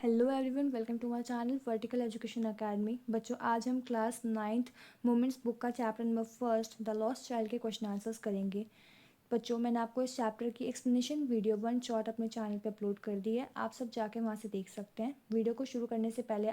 Hello everyone, welcome to my channel vertical education academy. बच्चों, आज हम क्लास 9th मोमेंट्स बुक का chapter number first the lost child के question answers करेंगे। बच्चों, मैंने आपको इस चैप्टर की एक्सप्लेनेशन वीडियो 1 शॉर्ट अपने चैनल पे अपलोड कर दी है। आप सब जाके वहाँ से देख सकते हैं। वीडियो को शुरू करने से पहले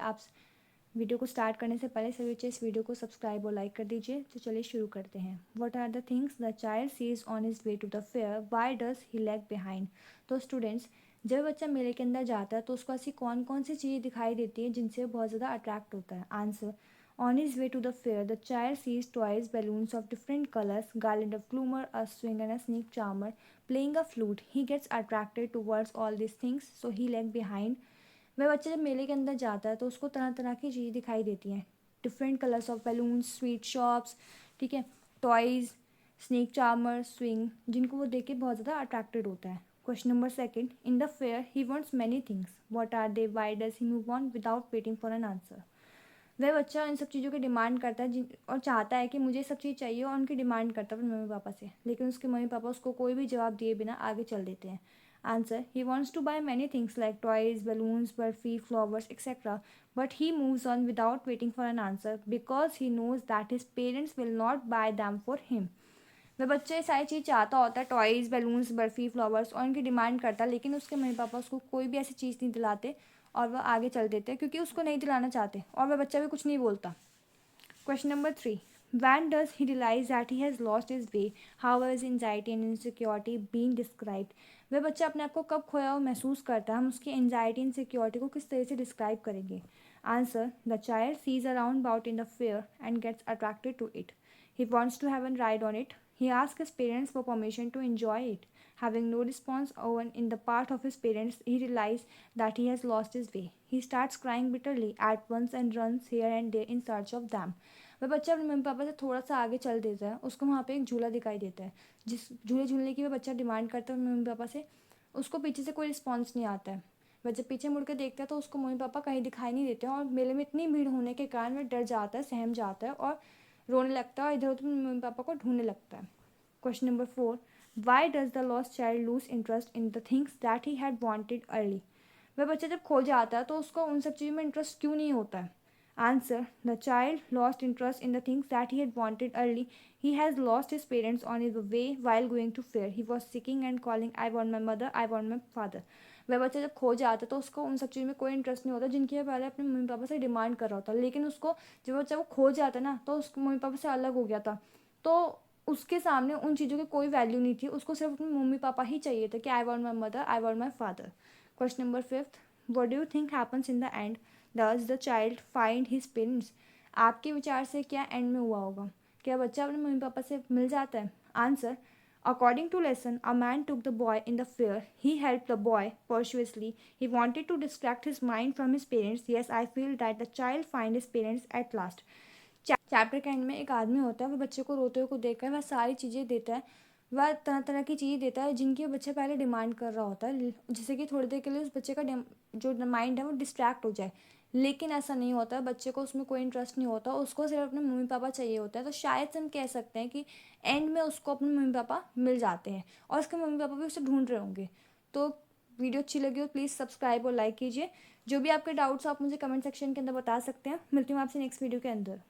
वीडियो को स्टार्ट करने से पहले सभी बच्चे इस वीडियो को सब्सक्राइब और लाइक कर दीजिए। तो चलिए शुरू करते हैं। What are the things the child sees on his way to the fair, why does he lag behind. तो स्टूडेंट्स, जब बच्चा मेले के अंदर जाता है तो उसको ऐसी कौन कौन सी चीज़ें दिखाई देती हैं जिनसे वो बहुत ज़्यादा अट्रैक्ट होता है। Answer: on his way to the fair the child sees toys, balloons of different colours, garland of bloomer, a swing and a snake charmer, playing a flute. He gets attracted towards all these things, so he lag behind. वह बच्चा जब मेले के अंदर जाता है तो उसको तरह तरह की चीज़ें दिखाई देती हैं। Different colours of balloons, sweet shops, ठीक है, टॉयज़, स्नेक चार्मर, स्विंग, जिनको वो देख के बहुत ज़्यादा अट्रैक्टेड होता है। Question number second: in the fair he wants many things, what are they, why does he move on without waiting for an answer. वह बच्चा इन सब चीज़ों की डिमांड करता है और चाहता है कि मुझे सब चीज़ चाहिए, और उनकी डिमांड करता है अपने मम्मी पापा से, लेकिन उसके मम्मी पापा उसको कोई भी जवाब दिए बिना आगे चल देते हैं। Answer: he wants to buy many things like toys, balloons, barfi, flowers etcetera, but he moves on without waiting for an answer because he knows that his parents will not buy them for him. वह बच्चा ये सारी चीज़ चाहता होता है, toys, balloons, barfi, flowers, और उनकी demand करता है, लेकिन उसके मम्मी पापा उसको कोई भी ऐसी चीज़ नहीं दिलाते और वह आगे चल देते हैं क्योंकि उसको नहीं दिलाना चाहते, और वह बच्चा भी कुछ नहीं बोलता। Question number 3: When does he realize that he has lost his way? How is anxiety and insecurity being described? वह बच्चा अपने आप को कब खोया हुआ महसूस करता है, हम उसकी एंजाइटी इनसिक्योरिटी को किस तरह से डिस्क्राइब करेंगे। Answer: the child sees around bout in the fair and gets attracted to it. He wants to have a ride on it. He asks his parents for permission to enjoy it. Having no response in the part of his parents, he realizes that he has lost his way. He starts crying bitterly at once and runs here and there in search of them. वह बच्चा अपने mummy papa से थोड़ा सा आगे चल देता है। उसको वहाँ पे एक झूला दिखाई देता है, जिस झूले झूलने की वह बच्चा डिमांड करता है मम्मी पापा से। उसको पीछे से कोई रिस्पॉन्स नहीं आता है। वह जब पीछे मुड़ के देखता है तो उसको मम्मी पापा कहीं दिखाई नहीं देते हैं, और मेले में इतनी भीड़ होने के कारण वह डर जाता है, सहम जाता है और रोने लगता है और इधर उधर मम्मी पापा को ढूंढने लगता है। Question number 4: why does the lost child loose interest in the things that he had wanted early. वह बच्चा जब खो जाता है तो उसको उन सब चीज़ों में इंटरेस्ट क्यों नहीं होता है। Answer: the child lost interest in the things that he had wanted early. He has lost his parents on his way while going to fair. He was seeking and calling, I want my mother, I want my father. वह बच्चा जब खो जाता है तो उसको उन सब चीज़ों में कोई इंटरेस्ट नहीं होता जिनकी वह पहले अपने मम्मी पापा से डिमांड कर रहा होता, लेकिन उसको जब बच्चा वो खो जाता है ना, तो उसको मम्मी पापा से अलग हो गया था, तो उसके सामने उन चीज़ों की कोई वैल्यू नहीं थी। उसको सिर्फ अपने मम्मी पापा ही चाहिए था कि I want my mother, I want my father. Question number 5: what do you think happens in the end? Does the child find his parents? आपके विचार से क्या एंड में हुआ होगा? क्या बच्चा अपने मम्मी पापा से मिल जाता है? Answer: according to lesson, a man took the boy in the fair. He helped the boy persuasively. He wanted to distract his mind from his parents. Yes, I feel that the child find his parents at last. Chapter के and में एक आदमी होता है, वह बच्चे को रोते हुए को देखकर वह सारी चीज़ें देता है, वह तरह तरह की चीज़ें देता है जिनकी वो बच्चा पहले डिमांड कर रहा होता है, जिससे कि थोड़ी देर के लिए उस बच्चे का जो माइंड है वो डिस्ट्रैक्ट हो जाए। लेकिन ऐसा नहीं होता है, बच्चे को उसमें कोई इंटरेस्ट नहीं होता, उसको सिर्फ अपने मम्मी पापा चाहिए होता है। तो शायद से हम कह सकते हैं कि एंड में उसको अपने मम्मी पापा मिल जाते हैं, और उसके मम्मी पापा भी उसे ढूंढ रहे होंगे। तो वीडियो अच्छी लगी हो प्लीज़ सब्सक्राइब और लाइक कीजिए। जो भी आपके डाउट्स आप मुझे कमेंट सेक्शन के अंदर बता सकते हैं। मिलती हूँ आपसे नेक्स्ट वीडियो के अंदर।